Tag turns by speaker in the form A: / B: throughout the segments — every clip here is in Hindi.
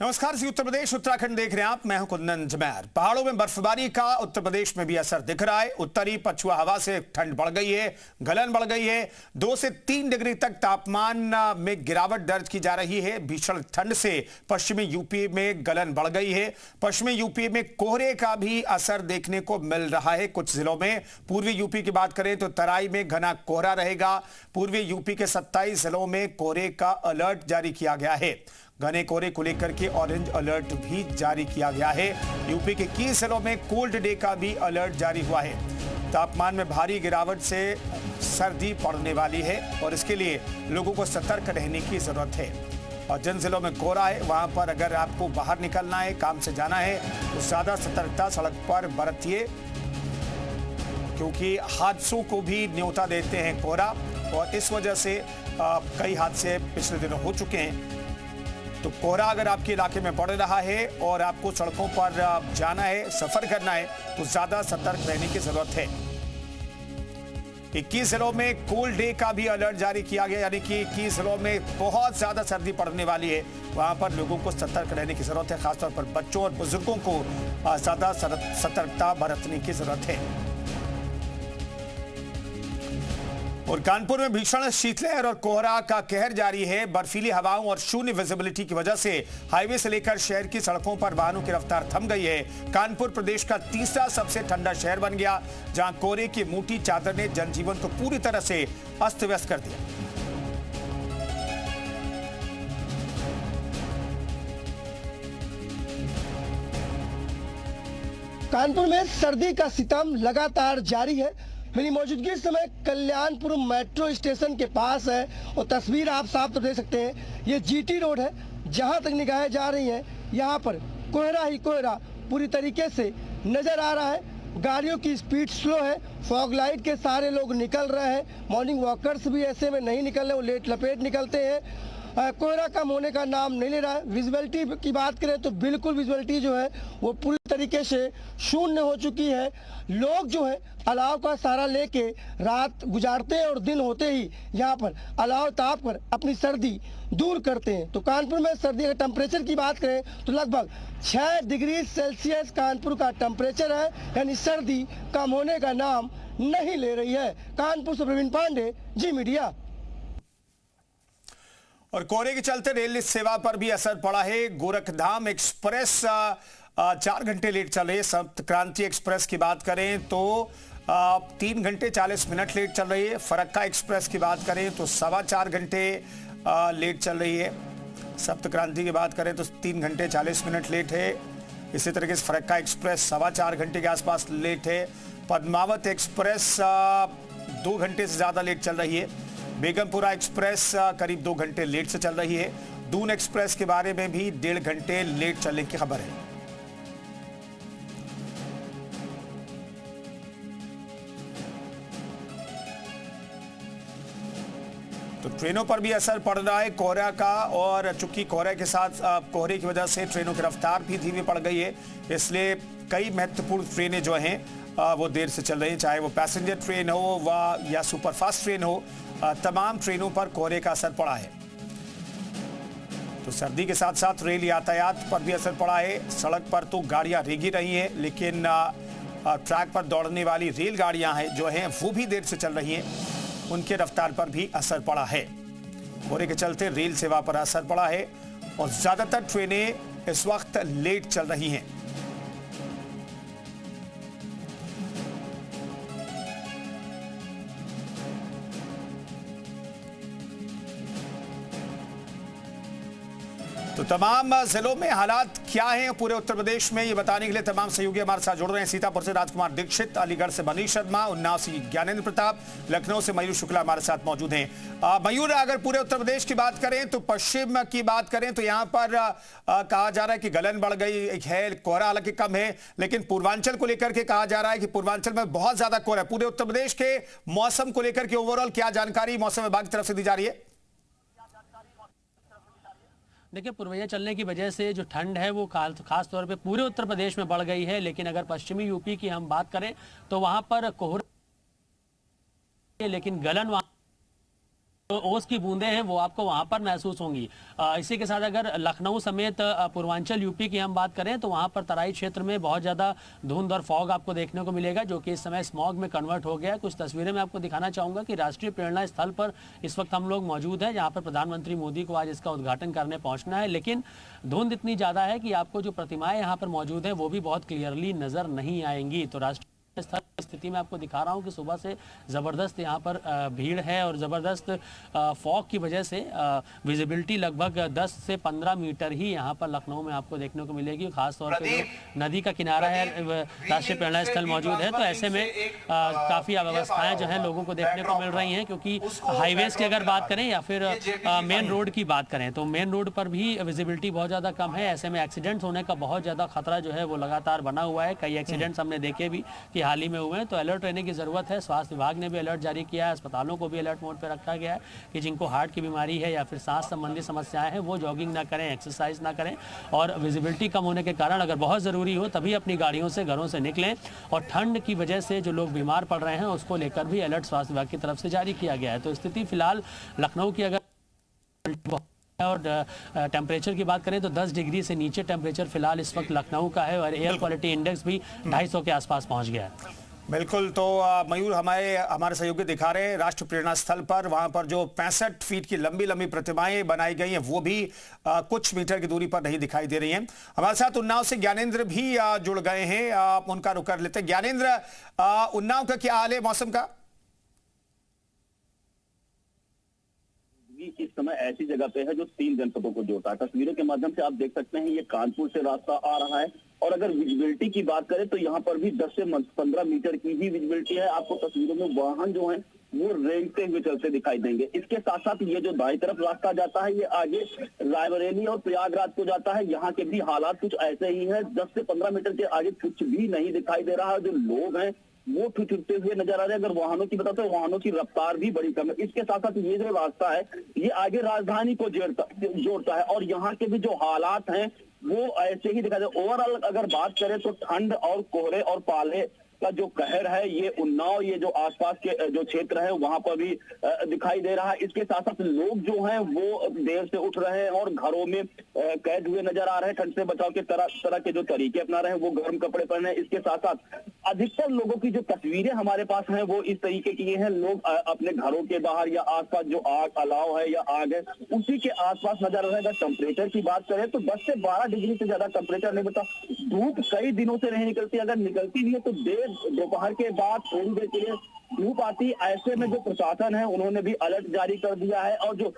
A: नमस्कार जी, उत्तर प्रदेश उत्तराखंड देख रहे हैं आप। मैं हूं कुंदन जमैर। पहाड़ों में बर्फबारी का उत्तर प्रदेश में भी असर दिख रहा है। उत्तरी पछुआ हवा से ठंड बढ़ गई है, गलन बढ़ गई है। 2 से 3 डिग्री तक तापमान में गिरावट दर्ज की जा रही है। भीषण ठंड से पश्चिमी यूपी में गलन बढ़ गई है। पश्चिमी यूपी में कोहरे का भी असर देखने को मिल रहा है कुछ जिलों में। पूर्वी यूपी की बात करें तो तराई में घना कोहरा रहेगा। पूर्वी यूपी के 27 जिलों में कोहरे का अलर्ट जारी किया गया है। घने कोहरे को लेकर के ऑरेंज अलर्ट भी जारी किया गया है। यूपी के कई जिलों में कोल्ड डे का भी अलर्ट जारी हुआ है। तापमान में भारी गिरावट से सर्दी पड़ने वाली है और इसके लिए लोगों को सतर्क रहने की जरूरत है। और जिन जिलों में कोहरा है वहां पर अगर आपको बाहर निकलना है, काम से जाना है, तो ज्यादा सतर्कता सड़क पर बरतिए, क्योंकि हादसों को भी न्योता देते हैं कोहरा। और इस वजह से कई हादसे पिछले दिनों हो चुके हैं। तो कोहरा अगर आपके इलाके में पड़ रहा है और आपको सड़कों पर जाना है, सफर करना है, तो ज्यादा सतर्क रहने की जरूरत है। 21 जिलों में कोल्ड डे का भी अलर्ट जारी किया गया, यानी कि 21 जिलों में बहुत ज्यादा सर्दी पड़ने वाली है। वहां पर लोगों को सतर्क रहने की जरूरत है। खासतौर पर बच्चों और बुजुर्गों को ज्यादा सतर्कता बरतने की जरूरत है। और कानपुर में भीषण शीतलहर और कोहरा का कहर जारी है। बर्फीली हवाओं और शून्य विजिबिलिटी की वजह से हाईवे से लेकर शहर की सड़कों पर वाहनों की रफ्तार थम गई है। कानपुर प्रदेश का तीसरा सबसे ठंडा शहर बन गया, जहां कोहरे की मोटी चादर ने जनजीवन को पूरी तरह से अस्त व्यस्त कर दिया।
B: कानपुर में सर्दी का सितम लगातार जारी है। मेरी मौजूदगी इस समय कल्याणपुर मेट्रो स्टेशन के पास है और तस्वीर आप साफ तो देख सकते हैं। ये जीटी रोड है। जहां तक निगाहें जा रही हैं, यहां पर कोहरा ही कोहरा पूरी तरीके से नजर आ रहा है। गाड़ियों की स्पीड स्लो है। फॉग लाइट के सारे लोग निकल रहे हैं। मॉर्निंग वॉकर्स भी ऐसे में नहीं निकल रहे, वो लेट लपेट निकलते हैं। कोहरा कम होने का नाम नहीं ले रहा है। विजुअलिटी की बात करें तो बिल्कुल विजुअलिटी जो है वो पूरी तरीके से शून्य हो चुकी है। लोग जो है अलाव का सहारा लेके रात गुजारते हैं और दिन होते ही यहाँ पर अलाव ताप कर अपनी सर्दी दूर करते हैं। तो कानपुर में सर्दी के टेम्परेचर की बात करें तो लगभग 6 डिग्री सेल्सियस कानपुर का टेम्परेचर है, यानी सर्दी कम होने का नाम नहीं ले रही है। कानपुर से प्रवीण पांडे, जी मीडिया।
A: और कोहरे के चलते रेल सेवा पर भी असर पड़ा है। गोरखधाम एक्सप्रेस 4 घंटे लेट चल रही है। संत क्रांति एक्सप्रेस की बात करें तो 3 घंटे 40 मिनट लेट चल रही है। फरक्का एक्सप्रेस की बात करें तो 4.25 घंटे लेट चल रही है। सप्त क्रांति की बात करें तो 3 घंटे 40 मिनट लेट है। इसी तरीके से फरक्का एक्सप्रेस 4.25 घंटे के आसपास लेट है। पद्मावत एक्सप्रेस 2 घंटे से ज्यादा लेट चल रही है। बेगमपुरा एक्सप्रेस करीब 2 घंटे लेट से चल रही है। दून एक्सप्रेस के बारे में भी 1.5 घंटे लेट चलने की खबर है। तो ट्रेनों पर भी असर पड़ रहा है कोहरा का, और चूंकि कोहरे के साथ कोहरे की वजह से ट्रेनों की रफ्तार भी धीमी पड़ गई है, इसलिए कई महत्वपूर्ण ट्रेनें जो हैं वो देर से चल रही हैं। चाहे वो पैसेंजर ट्रेन हो या सुपरफास्ट ट्रेन हो, तमाम ट्रेनों पर कोहरे का असर पड़ा है। तो सर्दी के साथ साथ रेल यातायात पर भी असर पड़ा है। सड़क पर तो गाड़ियां रेंगी रही हैं, लेकिन ट्रैक पर दौड़ने वाली रेलगाड़ियां हैं जो हैं वो भी देर से चल रही हैं, उनके रफ्तार पर भी असर पड़ा है। कोहरे के चलते रेल सेवा पर असर पड़ा है और ज्यादातर ट्रेनें इस वक्त लेट चल रही हैं। तो तमाम जिलों में हालात क्या हैं पूरे उत्तर प्रदेश में, ये बताने के लिए तमाम सहयोगी हमारे साथ जुड़ रहे हैं। सीतापुर से राजकुमार दीक्षित, अलीगढ़ से मनीष शर्मा, उन्नाव से ज्ञानेंद्र प्रताप, लखनऊ से मयूर शुक्ला हमारे साथ मौजूद हैं। मयूर, अगर पूरे उत्तर प्रदेश की बात करें तो पश्चिम की बात करें तो यहाँ पर कहा जा रहा है कि गलन बढ़ गई है। कोहरा हालांकि कम है, लेकिन पूर्वांचल को लेकर के कहा जा रहा है कि पूर्वांचल में बहुत ज्यादा कोहरा है। पूरे उत्तर प्रदेश के मौसम को लेकर के ओवरऑल क्या जानकारी मौसम विभाग की तरफ से दी जा रही है?
C: देखिए, पूर्वैया चलने की वजह से जो ठंड है वो खास तौर पे पूरे उत्तर प्रदेश में बढ़ गई है। लेकिन अगर पश्चिमी यूपी की हम बात करें तो वहां पर कोहरा, लेकिन गलन वहां तो ओस की बूंदें हैं वो आपको वहां पर महसूस होंगी। इसी के साथ अगर लखनऊ समेत पूर्वांचल यूपी की हम बात करें तो वहां पर तराई क्षेत्र में बहुत ज़्यादा धुंध और फॉग आपको देखने को मिलेगा, जो कि इस समय स्मॉग में कन्वर्ट हो गया है। कुछ तस्वीरें मैं आपको दिखाना चाहूँगा कि राष्ट्रीय प्रेरणा स्थल पर इस वक्त हम लोग मौजूद हैं, जहाँ पर प्रधानमंत्री मोदी को आज इसका उद्घाटन करने पहुँचना है। लेकिन धुंध इतनी ज़्यादा है कि आपको जो प्रतिमाएँ यहाँ पर मौजूद हैं वो भी बहुत क्लियरली नज़र नहीं आएंगी। तो राष्ट्रीय स्थल की स्थिति में आपको दिखा रहा हूं कि सुबह से ज़बरदस्त यहां पर भीड़ है और ज़बरदस्त फॉग की वजह से विजिबिलिटी लगभग 10 से 15 मीटर ही यहां पर लखनऊ में आपको देखने को मिलेगी। खासतौर पे नदी का किनारा है, राष्ट्रीय प्रेरणा स्थल मौजूद है, तो ऐसे में काफ़ी अव्यवस्थाएं जो है लोगों को देखने को मिल रही हैं। क्योंकि हाईवेज की अगर बात करें या फिर मेन रोड की बात करें तो मेन रोड पर भी विजिबिलिटी बहुत ज़्यादा कम है। ऐसे में एक्सीडेंट्स होने का बहुत ज़्यादा खतरा जो है वो लगातार बना हुआ है। कई एक्सीडेंट्स हमने देखे भी कि हाल ही में हुए हैं, तो अलर्ट रहने की ज़रूरत है। स्वास्थ्य विभाग ने भी अलर्ट जारी किया है, अस्पतालों को भी अलर्ट मोड पर रखा गया है कि जिनको हार्ट की बीमारी है या फिर सांस संबंधी समस्याएं हैं वो जॉगिंग ना करें, एक्सरसाइज ना करें, और विजिबिलिटी कम होने के कारण अगर बहुत ज़रूरी हो तभी अपनी गाड़ियों से घरों से निकलें। और ठंड की वजह से जो लोग बीमार पड़ रहे हैं उसको लेकर भी अलर्ट स्वास्थ्य विभाग की तरफ से जारी किया गया है। तो स्थिति फिलहाल लखनऊ की अगर और टेम्परेचर की बात करें तो 10 डिग्री से नीचे टेम्परेचर फिलहाल इस वक्त लखनऊ का है और एयर क्वालिटी इंडेक्स भी 250 के आसपास पहुंच गया है।
A: बिल्कुल। तो मयूर हमारे सहयोगी दिखा रहे हैं राष्ट्रीय प्रेरणा स्थल पर, वहां पर जो 65 फीट की लंबी लंबी प्रतिमाएं बनाई गई हैं वो भी कुछ मीटर की दूरी पर नहीं दिखाई दे रही हैं। हमारे साथ उन्नाव से ज्ञानेंद्र भी जुड़ गए हैं, उनका रुख कर लेते हैं। ज्ञानेंद्र, उन्नाव का क्या हाल है मौसम का?
D: इस समय ऐसी जगह पे है जो 3 जनपदों को जोड़ता है। तस्वीरों के माध्यम से आप देख सकते हैं ये कानपुर से रास्ता आ रहा है और अगर विजिबिलिटी की बात करें तो यहाँ पर भी 10 से 15 मीटर की ही विजिबिलिटी है। आपको तस्वीरों में वाहन जो है वो रेंगते हुए चलते दिखाई देंगे। इसके साथ साथ ये जो दाईं तरफ रास्ता जाता है ये आगे रायबरेली और प्रयागराज को जाता है। यहाँ के भी हालात कुछ ऐसे ही है। 10 से 15 मीटर के आगे कुछ भी नहीं दिखाई दे रहा है। जो लोग हैं वो ठिठुरते हुए नजर आ रहे हैं। अगर वाहनों की बताते हैं वाहनों की रफ्तार भी बड़ी कम है। इसके साथ साथ ये जो रास्ता है ये आगे राजधानी को जोड़ता है और यहाँ के भी जो हालात हैं वो ऐसे ही दिखाई दे। ओवरऑल अगर बात करें तो ठंड और कोहरे और पाले का जो कहर है ये उन्नाव, ये जो आसपास के जो क्षेत्र है वहां पर भी दिखाई दे रहा है। इसके साथ साथ लोग जो हैं वो देर से उठ रहे हैं और घरों में कैद हुए नजर आ रहे हैं। ठंड से बचाव के तरह के जो तरीके अपना रहे हैं वो गर्म कपड़े पहने। इसके साथ साथ अधिकतर लोगों की जो तस्वीरें हमारे पास हैं वो इस तरीके की हैं। लोग अपने घरों के बाहर या आसपास जो आग अलाव है या आग है उसी के आसपास नजर आ रहे हैं। अगर टेम्परेचर की बात करें तो 10 से 12 डिग्री से ज्यादा टेम्परेचर नहीं बता। धूप कई दिनों से नहीं निकलती, अगर निकलती भी है तो दोपहर के बाद थोड़ी देर के लिए धूप आती। ऐसे में जो प्रशासन है उन्होंने भी अलर्ट जारी कर दिया है और जो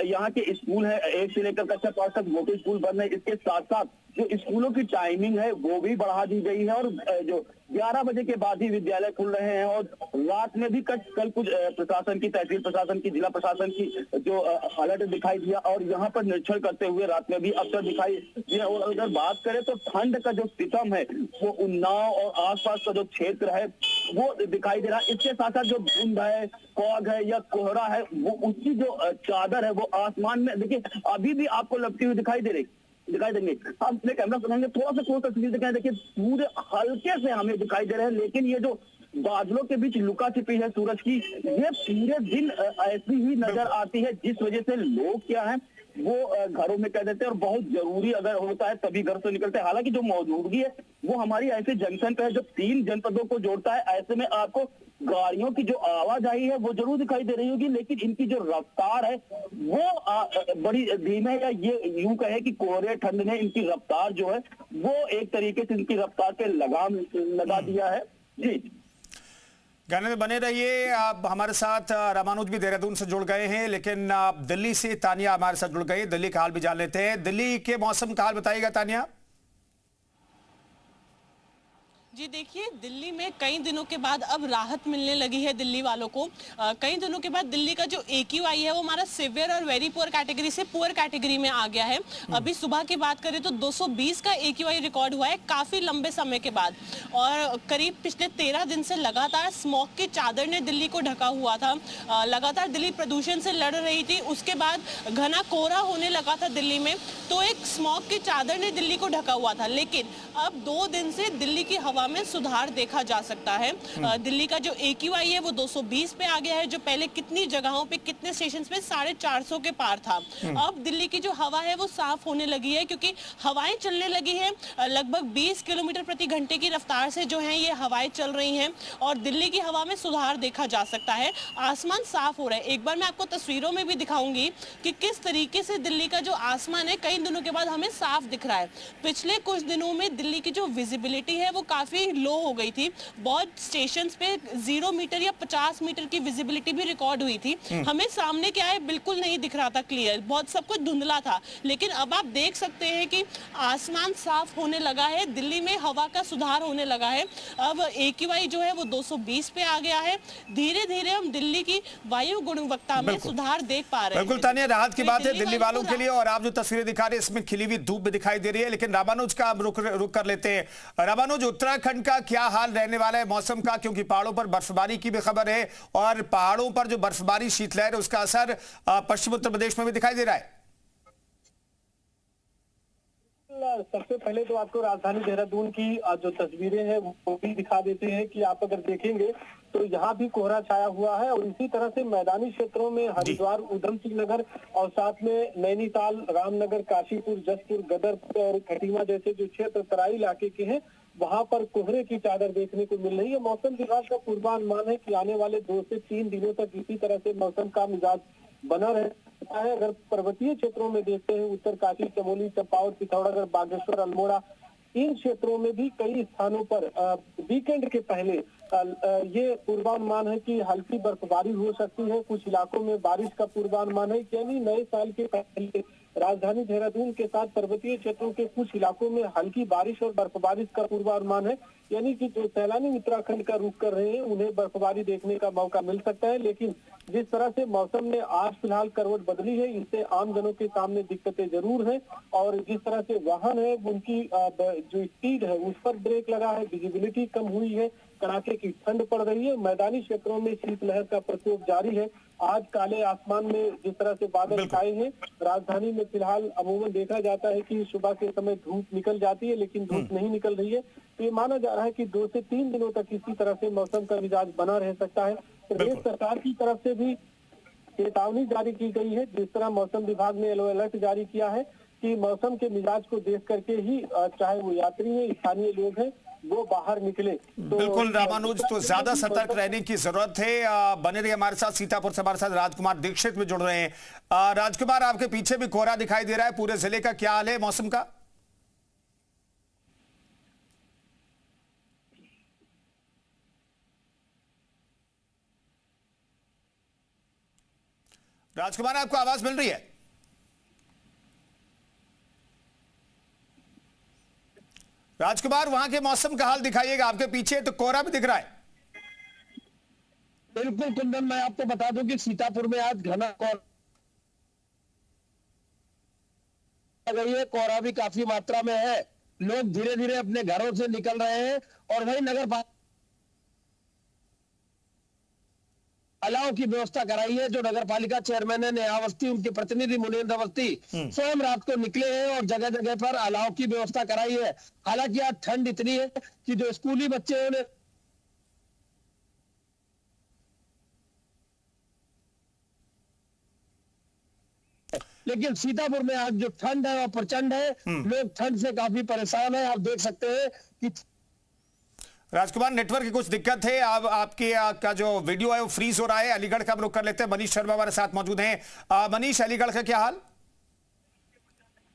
D: यहाँ के स्कूल है 1 से लेकर कक्षा 5 तक मोटे स्कूल बंद है। इसके साथ साथ जो स्कूलों की टाइमिंग है वो भी बढ़ा दी गई है और जो 11 बजे के बाद ही विद्यालय खुल रहे हैं और रात में भी कल कुछ प्रशासन की, तहसील प्रशासन की, जिला प्रशासन की जो अलर्ट दिखाई दिया और यहाँ पर निरीक्षण करते हुए रात में भी अफसर दिखाई दिया। और अगर बात करें तो ठंड का जो सितम है वो उन्नाव और आसपास का जो क्षेत्र है वो दिखाई दे रहा है। इसके साथ साथ जो धुंध है, फॉग है या कोहरा है वो उसकी जो चादर है वो आसमान में देखिए अभी भी आपको लगती हुई दिखाई देंगे। हम अपने कैमरा सुनाएंगे थोड़ा सा क्लोज तस्वीर दिखाएं। देखिए पूरे हल्के से हमें दिखाई दे रहे हैं लेकिन ये जो बादलों के बीच लुका छिपी है सूरज की ये पूरे दिन ऐसी ही नजर आती है, जिस वजह से लोग क्या है वो घरों में कह देते हैं और बहुत जरूरी अगर होता है तभी घर से निकलते हैं। हालांकि जो मौजूदगी है वो हमारी ऐसे जंक्शन पे है जो 3 जनपदों को जोड़ता है। ऐसे में आपको गाड़ियों की जो आवाजाही है वो जरूर दिखाई दे रही होगी लेकिन इनकी जो रफ्तार है वो बड़ी धीमे है। या ये यूं कहे कि कोहरे ठंड ने इनकी रफ्तार जो है वो एक तरीके से इनकी रफ्तार पे लगाम लगा दिया है। जी
A: गाने में बने रहिए। आप हमारे साथ रामानुज भी देहरादून से जुड़ गए हैं, लेकिन दिल्ली से तानिया हमारे साथ जुड़ गई। दिल्ली का हाल भी जान लेते हैं। दिल्ली के मौसम का हाल बताइएगा तानिया।
E: जी देखिए, दिल्ली में कई दिनों के बाद अब राहत मिलने लगी है दिल्ली वालों को। कई दिनों के बाद दिल्ली का जो AQI है वो हमारा सिवियर और वेरी पुअर कैटेगरी से पुअर कैटेगरी में आ गया है। अभी सुबह की बात करें तो 220 का AQI रिकॉर्ड हुआ है काफ़ी लंबे समय के बाद और करीब पिछले 13 दिन से लगातार स्मॉग की चादर ने दिल्ली को ढका हुआ था। लगातार दिल्ली प्रदूषण से लड़ रही थी, उसके बाद घना कोहरा होने लगा था दिल्ली में। तो एक स्मॉग की चादर ने दिल्ली को ढका हुआ था, लेकिन अब 2 दिन से दिल्ली की हवा में सुधार देखा जा सकता है। दिल्ली का जो AQI है वो 220 पे आ गया है, जो पहले कितनी जगहों पे कितने स्टेशन पे 450 के पार था। अब दिल्ली की जो हवा है वो साफ होने लगी है, क्योंकि हवाएं चलने लगी है। लगभग 20 किलोमीटर प्रति घंटे की रफ्तार से जो है ये हवाएं चल रही हैं और दिल्ली की हवा में सुधार देखा जा सकता है। आसमान साफ हो रहा है। एक बार मैं आपको तस्वीरों में भी दिखाऊंगी कि किस तरीके से दिल्ली का जो आसमान है कई दिनों के बाद हमें साफ दिख रहा है। पिछले कुछ दिनों में दिल्ली की जो विजिबिलिटी है वो काफी लो हो गई थी। बहुत स्टेशंस पे 0 मीटर या 50 मीटर की विजिबिलिटी भी रिकॉर्ड हुई थी। हमें सामने क्या है बिल्कुल नहीं दिख रहा था क्लियर, बहुत सब कुछ धुंधला था। लेकिन अब आप देख सकते हैं कि आसमान साफ होने लगा है, दिल्ली में हवा का सुधार होने लगा है। अब AQI जो है वो 220 पे आ गया है। धीरे धीरे हम दिल्ली की वायु गुणवत्ता में सुधार देख पा रहे हैं।
A: बिल्कुल तानिया, राहत की बात है दिल्ली वालों के लिए। और आप जो तस्वीरें दिखा रहे हैं इसमें खिली हुई धूप भी दिखाई दे रही है। लेकिन रामानुज का अब रुक कर लेते हैं। रामानुज, उत्तराखंड का क्या हाल रहने वाला है मौसम का, क्योंकि पहाड़ों पर बर्फबारी की भी खबर है और पहाड़ों पर जो बर्फबारी शीतलहर है उसका असर पश्चिम उत्तर प्रदेश में भी दिखाई दे रहा है।
F: सबसे पहले तो आपको राजधानी देहरादून की जो तस्वीरें हैं वो भी दिखा देते हैं कि आप अगर देखेंगे तो यहाँ भी कोहरा छाया हुआ है और इसी तरह से मैदानी क्षेत्रों में हरिद्वार, उधम सिंह नगर और साथ में नैनीताल, रामनगर, काशीपुर, जसपुर, गदर और खटीमा जैसे जो क्षेत्र तराई इलाके के हैं वहां पर कोहरे की चादर देखने को मिल रही है। मौसम विभाग का पूर्वानुमान है कि आने वाले 2 से 3 दिनों तक इसी तरह से मौसम का मिजाज बना रहता है। अगर पर्वतीय क्षेत्रों में देखते हैं, उत्तरकाशी, चमोली, चंपावत, पिथौरागढ़, बागेश्वर, अल्मोड़ा, इन क्षेत्रों में भी कई स्थानों पर वीकेंड के पहले ये पूर्वानुमान है कि हल्की बर्फबारी हो सकती है। कुछ इलाकों में बारिश का पूर्वानुमान है, यानी नए साल के पहले राजधानी देहरादून के साथ पर्वतीय क्षेत्रों के कुछ इलाकों में हल्की बारिश और बर्फबारी का पूर्वानुमान है। यानी कि जो सैलानी उत्तराखंड का रुख कर रहे हैं उन्हें बर्फबारी देखने का मौका मिल सकता है। लेकिन जिस तरह से मौसम ने आज फिलहाल करवट बदली है, इससे आम जनों के सामने दिक्कतें जरूर हैं और जिस तरह से वाहन है उनकी जो स्पीड है उस पर ब्रेक लगा है, विजिबिलिटी कम हुई है, कड़ाके की ठंड पड़ रही है। मैदानी क्षेत्रों में शीतलहर का प्रकोप जारी है। आज काले आसमान में जिस तरह से बादल छाए हैं, राजधानी में फिलहाल अमूमन देखा जाता है कि सुबह के समय धूप निकल जाती है लेकिन धूप नहीं निकल रही है। तो ये माना जा रहा है कि 2 से 3 दिनों तक इसी तरह से मौसम का मिजाज बना रह सकता है। प्रदेश सरकार की तरफ से भी चेतावनी जारी की गई है। जिस तरह मौसम विभाग ने येलो अलर्ट जारी किया है कि मौसम के मिजाज को देख करके ही चाहे वो यात्री हैं, स्थानीय लोग हैं, वो बाहर निकले। तो
A: बिल्कुल रामानुज, तो ज्यादा सतर्क रहने की जरूरत है। बने रहिए हमारे साथ। सीतापुर से हमारे साथ राजकुमार दीक्षित में जुड़ रहे हैं। राजकुमार, आपके पीछे भी कोहरा दिखाई दे रहा है, पूरे जिले का क्या हाल है मौसम का? राजकुमार, आपको आवाज मिल रही है? राजकुमार, वहां के मौसम का हाल दिखाइएगा। आपके पीछे तो कोहरा भी दिख रहा है।
G: बिल्कुल कुंदन, मैं आपको बता दूं कि सीतापुर में आज घना कोहरा गई है। कोहरा भी काफी मात्रा में है। लोग धीरे धीरे अपने घरों से निकल रहे हैं और वही नगर अलाव की व्यवस्था कराई है। जो नगर पालिका चेयरमैन है नेहा अवस्थी, उनके प्रतिनिधि मुनीन्द्र अवस्थी स्वयं रात को निकले हैं और जगह जगह पर अलाव की व्यवस्था कराई है। हालांकि आज ठंड इतनी है कि जो स्कूली बच्चे हैं उन्हें लेकिन सीतापुर में आज जो ठंड है वो प्रचंड है। लोग ठंड से काफी परेशान है। आप देख सकते हैं कि
A: राजकुमार, नेटवर्क की कुछ दिक्कत है। आपके का जो वीडियो है वो फ्रीज हो रहा है। अलीगढ़ का हम रुख कर लेते हैं। मनीष शर्मा हमारे साथ मौजूद हैं। मनीष, अलीगढ़ का क्या हाल?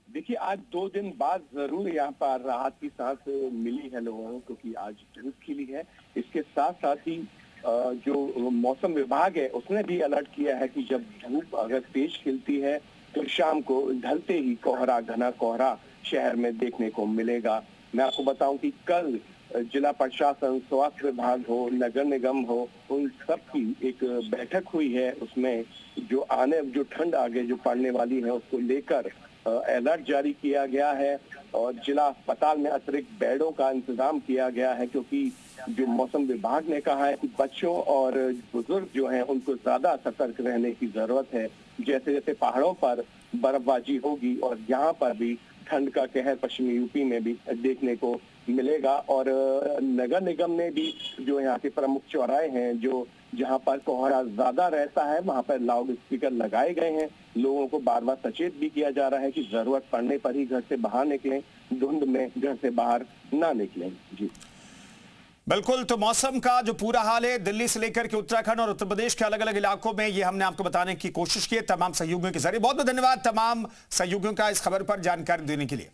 H: देखिए, आज 2 दिन बाद जरूर यहाँ पर राहत की सांस मिली है लोगों को, क्योंकि आज धूप खिली है। इसके साथ साथ ही जो मौसम विभाग है उसने भी अलर्ट किया है कि जब धूप अगर तेज खिलती है तो शाम को ढलते ही कोहरा, घना कोहरा शहर में देखने को मिलेगा। मैं आपको बताऊं कि कल जिला प्रशासन, स्वास्थ्य विभाग हो, नगर निगम हो, उन सब की एक बैठक हुई है। उसमें जो ठंड आगे जो पड़ने वाली है उसको लेकर अलर्ट जारी किया गया है और जिला अस्पताल में अतिरिक्त बेडों का इंतजाम किया गया है, क्योंकि जो मौसम विभाग ने कहा है कि बच्चों और बुजुर्ग जो हैं उनको ज्यादा सतर्क रहने की जरूरत है। जैसे जैसे पहाड़ों पर बर्फबाजी होगी और यहाँ पर भी ठंड का कहर पश्चिमी यूपी में भी देखने को मिलेगा। और नगर निगम ने भी जो यहाँ के प्रमुख चौराहे हैं, जो जहाँ पर कोहरा ज्यादा रहता है, वहाँ पर लाउड स्पीकर लगाए गए हैं। लोगों को बार बार सचेत भी किया जा रहा है कि जरूरत पड़ने पर ही घर से बाहर निकलें, धुंध में घर से बाहर ना निकलें। जी
A: बिल्कुल, तो मौसम का जो पूरा हाल है दिल्ली से लेकर के उत्तराखंड और उत्तर प्रदेश के अलग अलग इलाकों में, ये हमने आपको बताने की कोशिश की है तमाम सहयोगियों के जरिए। बहुत बहुत धन्यवाद तमाम सहयोगियों का इस खबर पर जानकारी देने के लिए।